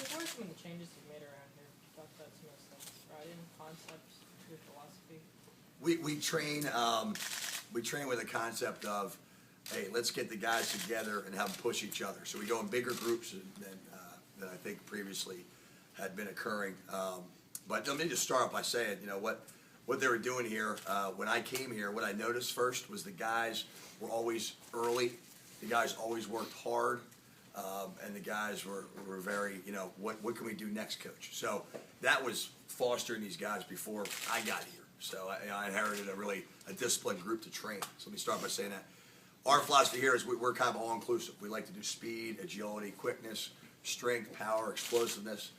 what are some of the changes you've made around here? Talk about some of the stuff, right? Concepts, your philosophy. We train with a concept of, hey, let's get the guys together and have them push each other. So we go in bigger groups than I think previously had been occurring. But let me just start off by saying, what they were doing here, when I came here, what I noticed first was the guys were always early. The guys always worked hard. And the guys were very, what can we do next, coach? So that was fostering these guys before I got here. So I inherited a disciplined group to train. So let me start by saying that. Our philosophy here is we're kind of all-inclusive. We like to do speed, agility, quickness, strength, power, explosiveness,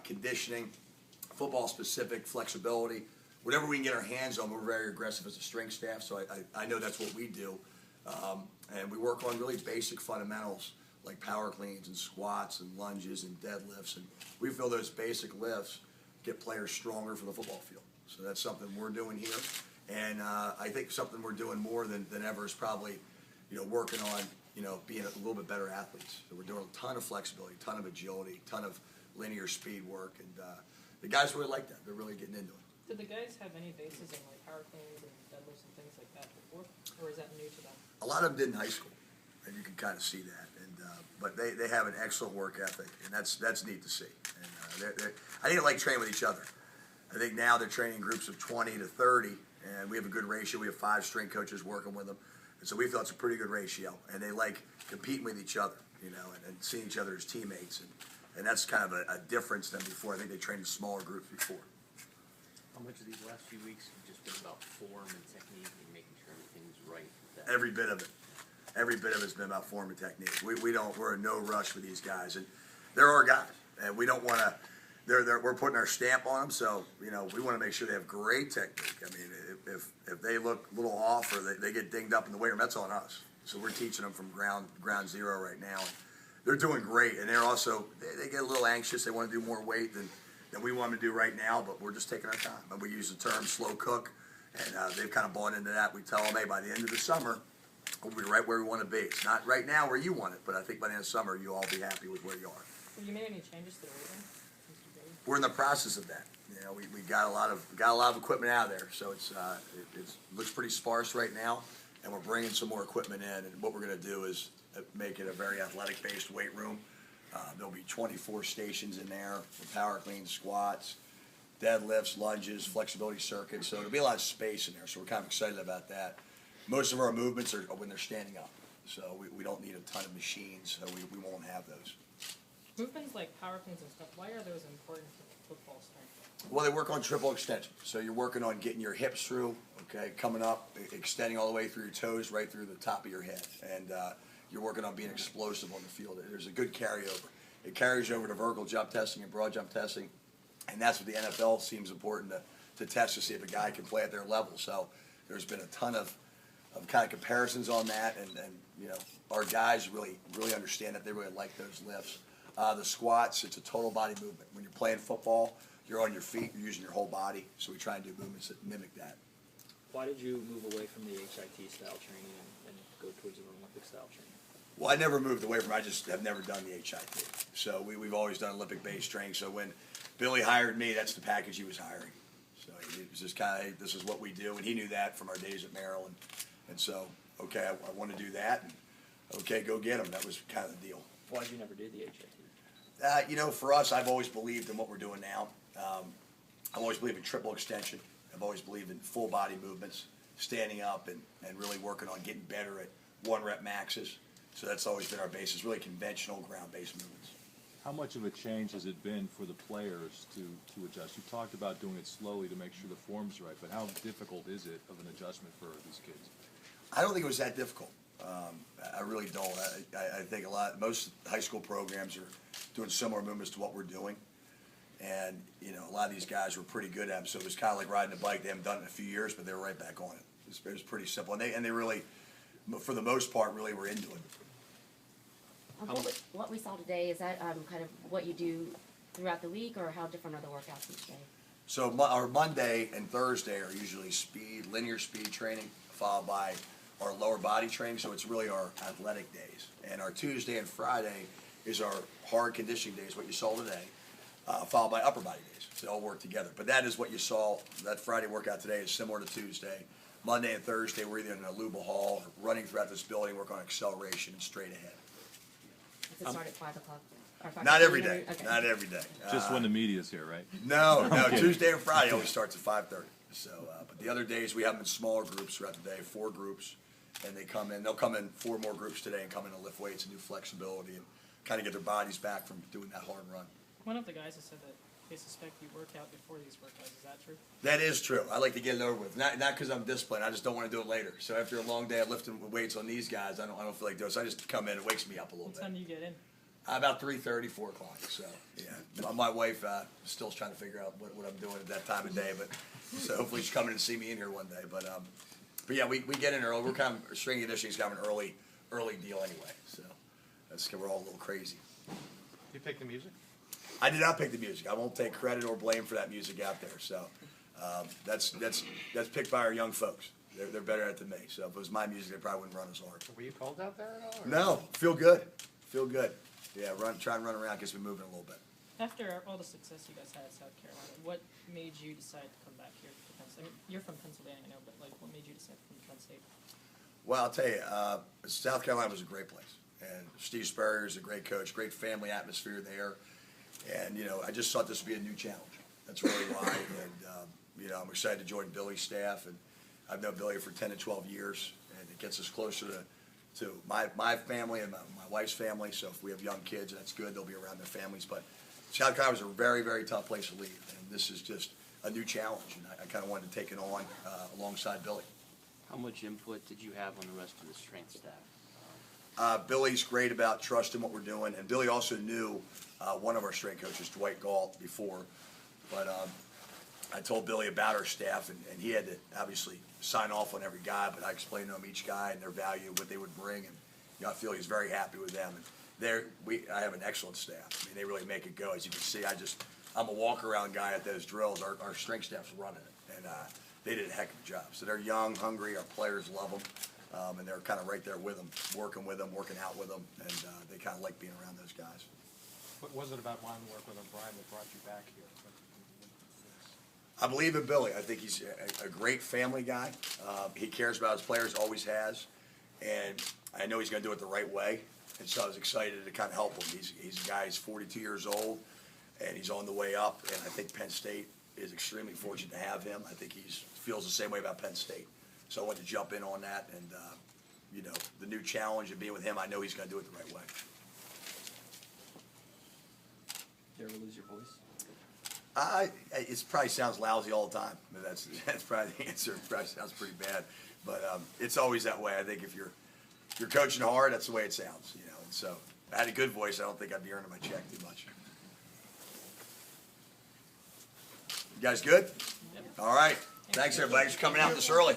conditioning, football-specific, flexibility. Whatever we can get our hands on, we're very aggressive as a strength staff, so I know that's what we do. And we work on really basic fundamentals like power cleans and squats and lunges and deadlifts. And we feel those basic lifts get players stronger for the football field. So that's something we're doing here. And I think something we're doing more than ever is probably, working on, being a little bit better athletes. So we're doing a ton of flexibility, a ton of agility, a ton of linear speed work. And the guys really like that. They're really getting into it. Did the guys have any bases in like power cleans and deadlifts and things like that before? Or is that new to them? A lot of them did in high school. And you can kind of see that. And but they have an excellent work ethic. And that's neat to see. And I think they like training with each other. I think now they're training groups of 20 to 30, and we have a good ratio. We have 5 strength coaches working with them, and so we feel it's a pretty good ratio. And they like competing with each other, and seeing each other as teammates, and that's kind of a difference than before. I think they trained in smaller groups before. How much of these last few weeks have just been about form and technique and making sure everything's right? Every bit of it. Every bit of it's been about form and technique. We're in no rush with these guys, and they're our guys, and we don't want to. We're putting our stamp on them, so we want to make sure they have great technique. I mean, if they look a little off or they get dinged up in the weight room, that's on us. So we're teaching them from ground zero right now. And they're doing great, and they're also they get a little anxious. They want to do more weight than we want them to do right now, but we're just taking our time. And we use the term slow cook, and they've kind of bought into that. We tell them, hey, by the end of the summer, we'll be right where we want to be. It's not right now where you want it, but I think by the end of the summer, you'll all be happy with where you are. Have you made any changes to the weight room? We're in the process of that. We got a lot of equipment out of there, so it looks pretty sparse right now, and we're bringing some more equipment in. And what we're going to do is make it a very athletic-based weight room. There'll be 24 stations in there for power cleans, squats, deadlifts, lunges, flexibility circuits. So there'll be a lot of space in there. So we're kind of excited about that. Most of our movements are when they're standing up, so we don't need a ton of machines, so we won't have those. Movements like power cleans and stuff, why are those important to football strength? Well, they work on triple extension. So you're working on getting your hips through, coming up, extending all the way through your toes, right through the top of your head. And you're working on being explosive on the field. There's a good carryover. It carries over to vertical jump testing and broad jump testing. And that's what the NFL seems important to test to see if a guy can play at their level. So there's been a ton of kind of comparisons on that. And our guys really understand that. They really like those lifts. The squats, it's a total body movement. When you're playing football, you're on your feet, you're using your whole body, so we try and do movements that mimic that. Why did you move away from the HIT style training and go towards an Olympic style training? Well, I never moved away from it. I just have never done the HIT. So we've always done Olympic-based training. So when Billy hired me, that's the package he was hiring. So it was just kind of, hey, this is what we do, and he knew that from our days at Maryland. And so, okay, I want to do that, and okay, go get him. That was kind of the deal. Why did you never do the HIT? For us, I've always believed in what we're doing now. I've always believed in triple extension. I've always believed in full body movements, standing up and really working on getting better at 1-rep maxes. So that's always been our basis, really conventional ground-based movements. How much of a change has it been for the players to adjust? You talked about doing it slowly to make sure the form's right, but how difficult is it of an adjustment for these kids? I don't think it was that difficult. I really don't. I think most high school programs are doing similar movements to what we're doing. And, a lot of these guys were pretty good at them. So it was kind of like riding a bike. They haven't done it in a few years, but they were right back on it. It was pretty simple. And they really, for the most part, really were into it. What we saw today, is that kind of what you do throughout the week, or how different are the workouts each day? So our Monday and Thursday are usually linear speed training, followed by our lower body training. So it's really our athletic days. And our Tuesday and Friday is our hard conditioning days, what you saw today, followed by upper body days. They all work together. But that is what you saw. That Friday workout today is similar to Tuesday. Monday and Thursday, we're either in a Luba Hall, running throughout this building, work on acceleration and straight ahead. Does it start at 5 o'clock? Or 5:30 Not every day. Okay. Not every day. Just when the media's here, right? No, Tuesday and Friday always starts at 5:30. So, but the other days we have them in smaller groups throughout the day, 4 groups, and they come in. They'll come in 4 more groups today and come in to lift weights and do flexibility and kind of get their bodies back from doing that hard run. One of the guys has said that they suspect you work out before these workouts. Is that true? That is true. I like to get it over with. Not because I'm disciplined. I just don't want to do it later. So after a long day of lifting weights on these guys, I don't feel like doing it. So I just come in. It wakes me up a little What bit. time do you get in? About 3:30, 4 o'clock. So yeah, my wife still trying to figure out what I'm doing at that time of day. But so hopefully she's coming to see me in here one day. But yeah, we get in early. We're kind of strength and conditioning is kind of an early deal anyway. So that's we're all a little crazy. Do you pick the music? I did not pick the music. I won't take credit or blame for that music out there. So that's picked by our young folks. They're better at it than me. So if it was my music, they probably wouldn't run as hard. Were you called out there at all? Or? No, feel good. Yeah, try and run around, gets me moving a little bit. After all the success you guys had at South Carolina, what made you decide to come back here to Penn State? I mean, you're from Pennsylvania, I know, but like, what made you decide to come to Penn State? Well, I'll tell you, South Carolina was a great place, and Steve Spurrier is a great coach, great family atmosphere there, and I just thought this would be a new challenge. That's really why, and I'm excited to join Billy's staff, and I've known Billy for 10 to 12 years, and it gets us closer to my family and my wife's family. So if we have young kids, that's good. They'll be around their families. But South Carolina was a very, very tough place to leave, and this is just a new challenge, and I kind of wanted to take it on alongside Billy. How much input did you have on the rest of the strength staff? Billy's great about trusting what we're doing, and Billy also knew one of our strength coaches, Dwight Galt, before. But I told Billy about our staff, and he had to obviously sign off on every guy, but I explained to him each guy and their value, what they would bring, and I feel he's very happy with them. And I have an excellent staff. I mean, they really make it go. As you can see, I'm a walk-around guy at those drills. Our strength staff's running it, and they did a heck of a job. So they're young, hungry. Our players love them, and they're kind of right there with them, working out with them, and they kind of like being around those guys. What was it about wanting to work with O'Brien that brought you back here? I believe in Billy. I think he's a great family guy. He cares about his players, always has, and I know he's going to do it the right way. And so I was excited to kind of help him. He's a guy who's 42 years old, and he's on the way up. And I think Penn State is extremely fortunate to have him. I think he feels the same way about Penn State. So I wanted to jump in on that, and the new challenge of being with him, I know he's going to do it the right way. Did you ever lose your voice? It probably sounds lousy all the time. But that's probably the answer. It probably sounds pretty bad, but it's always that way. I think if you're coaching hard, that's the way it sounds. And so if I had a good voice, I don't think I'd be earning my check too much. You guys good? Yep. All right. Thanks everybody for coming out this early.